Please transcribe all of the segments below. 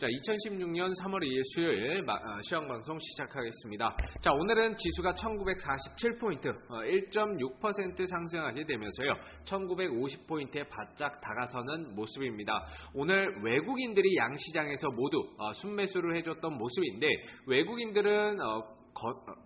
자, 2016년 3월 2일 수요일 시황방송 시작하겠습니다. 자, 오늘은 지수가 1947포인트, 1.6% 상승하게 되면서요. 1950포인트에 바짝 다가서는 모습입니다. 오늘 외국인들이 양시장에서 모두 순매수를 해줬던 모습인데, 외국인들은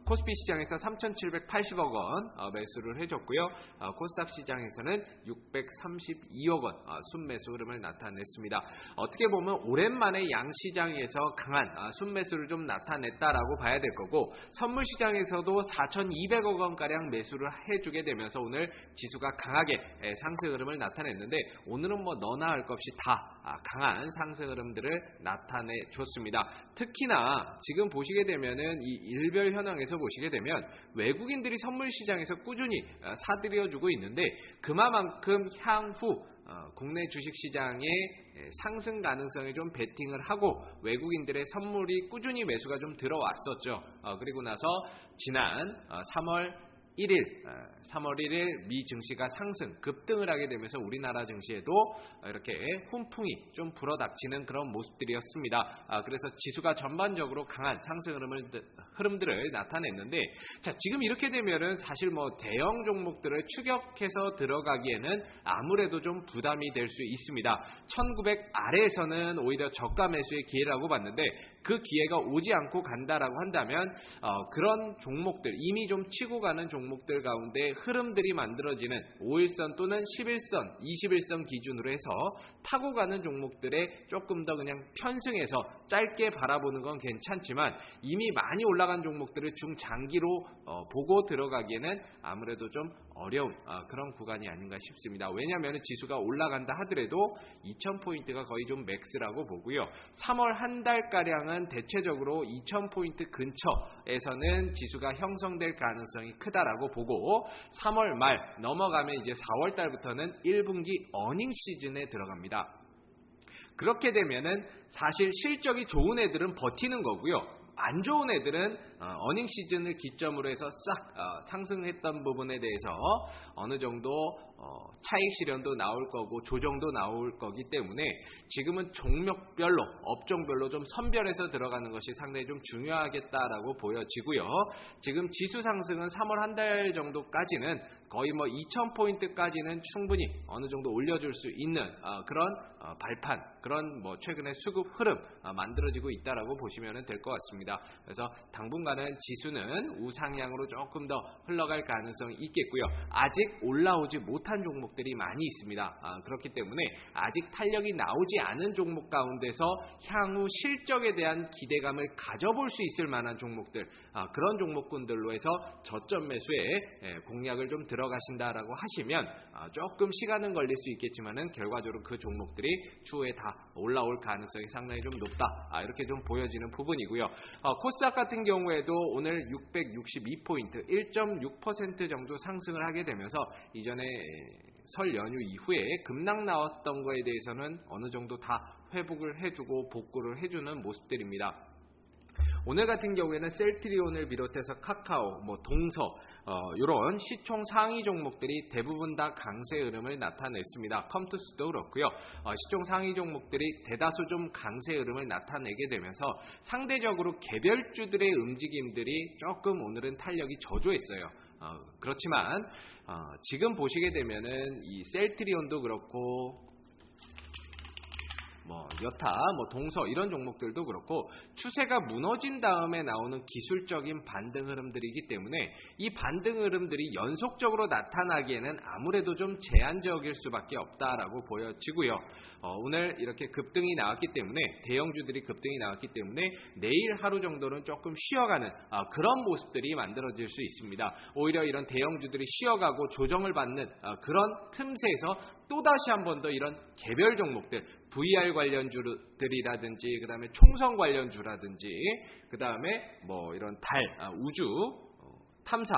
코스피 시장에서 3,780억 원 매수를 해줬고요. 코스닥 시장에서는 632억 원 순매수 흐름을 나타냈습니다. 어떻게 보면 오랜만에 양시장에서 강한 순매수를 좀 나타냈다라고 봐야 될 거고, 선물 시장에서도 4,200억 원가량 매수를 해주게 되면서 오늘 지수가 강하게 상승 흐름을 나타냈는데, 오늘은 뭐 너나 할 것 없이 다 강한 상승 흐름들을 나타내줬습니다. 특히나 지금 보시게 되면은 이 일별 현황에서 보시게 되면 외국인들이 선물 시장에서 꾸준히 사들여주고 있는데, 그만큼 향후 국내 주식시장의 상승 가능성에 좀 베팅을 하고 외국인들의 선물이 꾸준히 매수가 좀 들어왔었죠. 그리고 나서 지난 3월 1일 미 증시가 상승, 급등을 하게 되면서 우리나라 증시에도 이렇게 훈풍이 좀 불어닥치는 그런 모습들이었습니다. 그래서 지수가 전반적으로 강한 상승 흐름들을 나타냈는데, 자, 지금 이렇게 되면은 사실 뭐 대형 종목들을 추격해서 들어가기에는 아무래도 좀 부담이 될 수 있습니다. 1900 아래에서는 오히려 저가 매수의 기회라고 봤는데, 그 기회가 오지 않고 간다라고 한다면 그런 종목들, 이미 좀 치고 가는 종목들 가운데 흐름들이 만들어지는 5일선 또는 11선, 21선 기준으로 해서 타고 가는 종목들에 조금 더 그냥 편승해서 짧게 바라보는 건 괜찮지만, 이미 많이 올라간 종목들을 중장기로 보고 들어가기에는 아무래도 좀 어려운 그런 구간이 아닌가 싶습니다. 왜냐하면 지수가 올라간다 하더라도 2000포인트가 거의 좀 맥스라고 보고요. 3월 한 달가량은 대체적으로 2000포인트 근처에서는 지수가 형성될 가능성이 크다라고 보고, 3월 말 넘어가면 이제 4월 달부터는 1분기 어닝 시즌에 들어갑니다. 그렇게 되면은 사실 실적이 좋은 애들은 버티는 거고요. 안 좋은 애들은 어닝 시즌을 기점으로 해서 싹 상승했던 부분에 대해서 어느 정도 차익 실현도 나올 거고 조정도 나올 거기 때문에 지금은 종목별로, 업종별로 좀 선별해서 들어가는 것이 상당히 좀 중요하겠다라고 보여지고요. 지금 지수 상승은 3월 한 달 정도까지는 거의 뭐 2000포인트까지는 충분히 어느 정도 올려줄 수 있는 그런 발판, 그런 뭐 최근에 수급 흐름 만들어지고 있다라고 보시면 될 것 같습니다. 그래서 당분간은 지수는 우상향으로 조금 더 흘러갈 가능성이 있겠고요. 아직 올라오지 못한 종목들이 많이 있습니다. 그렇기 때문에 아직 탄력이 나오지 않은 종목 가운데서 향후 실적에 대한 기대감을 가져볼 수 있을 만한 종목들, 그런 종목군들로 해서 저점 매수에 공략을 좀 들어가신다라고 하시면 조금 시간은 걸릴 수 있겠지만은 결과적으로 그 종목들이 추후에 다 올라올 가능성이 상당히 좀 높다, 이렇게 좀 보여지는 부분이고요. 코스닥 같은 경우에도 오늘 662포인트, 1.6% 정도 상승을 하게 되면서 이전에 설 연휴 이후에 급락 나왔던 거에 대해서는 어느 정도 다 회복을 해주고 복구를 해주는 모습들입니다. 오늘 같은 경우에는 셀트리온을 비롯해서 카카오, 동서, 이런 시총 상위 종목들이 대부분 다 강세 흐름을 나타냈습니다. 컴투스도 그렇고요. 시총 상위 종목들이 대다수 좀 강세 흐름을 나타내게 되면서 상대적으로 개별주들의 움직임들이 조금 오늘은 탄력이 저조했어요. 그렇지만 지금 보시게 되면은 이 셀트리온도 그렇고 여타, 동서 이런 종목들도 그렇고 추세가 무너진 다음에 나오는 기술적인 반등 흐름들이기 때문에 이 반등 흐름들이 연속적으로 나타나기에는 아무래도 좀 제한적일 수밖에 없다라고 보여지고요. 오늘 이렇게 급등이 나왔기 때문에, 대형주들이 급등이 나왔기 때문에 내일 하루 정도는 조금 쉬어가는 그런 모습들이 만들어질 수 있습니다. 오히려 이런 대형주들이 쉬어가고 조정을 받는 그런 틈새에서 또다시 한 번 더 이런 개별 종목들, VR 관련주들이라든지, 그 다음에 총선 관련주라든지, 그 다음에 이런 달, 우주, 탐사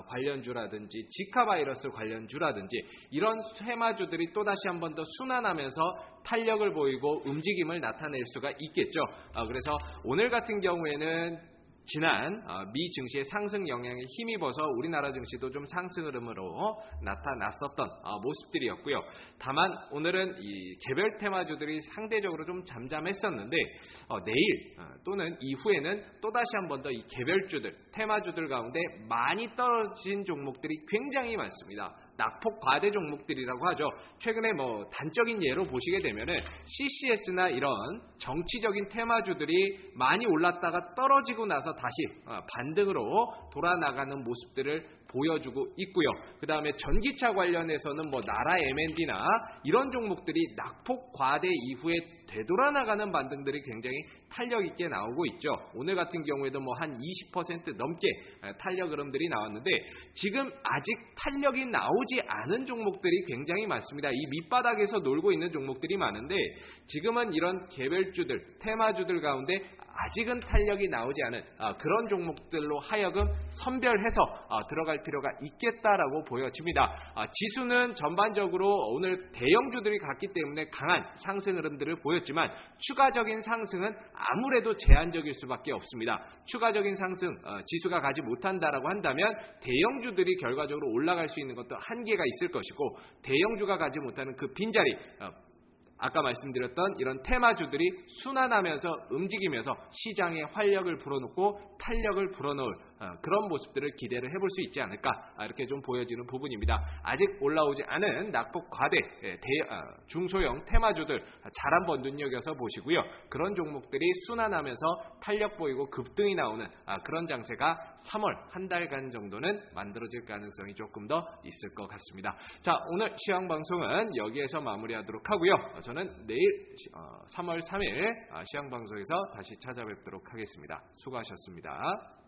관련주라든지, 지카 바이러스 관련주라든지, 이런 테마주들이 또다시 한 번 더 순환하면서 탄력을 보이고 움직임을 나타낼 수가 있겠죠. 그래서 오늘 같은 경우에는 지난 미 증시의 상승 영향에 힘입어서 우리나라 증시도 좀 상승 흐름으로 나타났었던 모습들이었고요. 다만 오늘은 이 개별 테마주들이 상대적으로 좀 잠잠했었는데 내일 또는 이후에는 또다시 한 번 더 이 개별주들, 테마주들 가운데 많이 떨어진 종목들이 굉장히 많습니다. 낙폭 과대 종목들이라고 하죠. 최근에 단적인 예로 보시게 되면은 CCS나 이런 정치적인 테마주들이 많이 올랐다가 떨어지고 나서 다시 반등으로 돌아나가는 모습들을 보여주고 있고요. 그 다음에 전기차 관련해서는 나라 M&D나 이런 종목들이 낙폭 과대 이후에 되돌아나가는 반등들이 굉장히 탄력 있게 나오고 있죠. 오늘 같은 경우에도 한 20% 넘게 탄력 흐름들이 나왔는데 지금 아직 탄력이 나오지 않은 종목들이 굉장히 많습니다. 이 밑바닥에서 놀고 있는 종목들이 많은데 지금은 이런 개별주들, 테마주들 가운데 아직은 탄력이 나오지 않은 그런 종목들로 하여금 선별해서 들어갈 필요가 있겠다라고 보여집니다. 지수는 전반적으로 오늘 대형주들이 갔기 때문에 강한 상승 흐름들을 보였지만 추가적인 상승은 아무래도 제한적일 수밖에 없습니다. 추가적인 상승 지수가 가지 못한다라고 한다면 대형주들이 결과적으로 올라갈 수 있는 것도 한계가 있을 것이고 대형주가 가지 못하는 그 빈자리 아까 말씀드렸던 이런 테마주들이 순환하면서 움직이면서 시장에 활력을 불어넣고 탄력을 불어넣을 그런 모습들을 기대를 해볼 수 있지 않을까 이렇게 좀 보여지는 부분입니다. 아직 올라오지 않은 낙폭 과대 중소형 테마주들 잘 한번 눈여겨서 보시고요. 그런 종목들이 순환하면서 탄력 보이고 급등이 나오는 그런 장세가 3월 한 달간 정도는 만들어질 가능성이 조금 더 있을 것 같습니다. 자, 오늘 시황방송은 여기에서 마무리하도록 하고요. 저는 내일 3월 3일 시황방송에서 다시 찾아뵙도록 하겠습니다. 수고하셨습니다.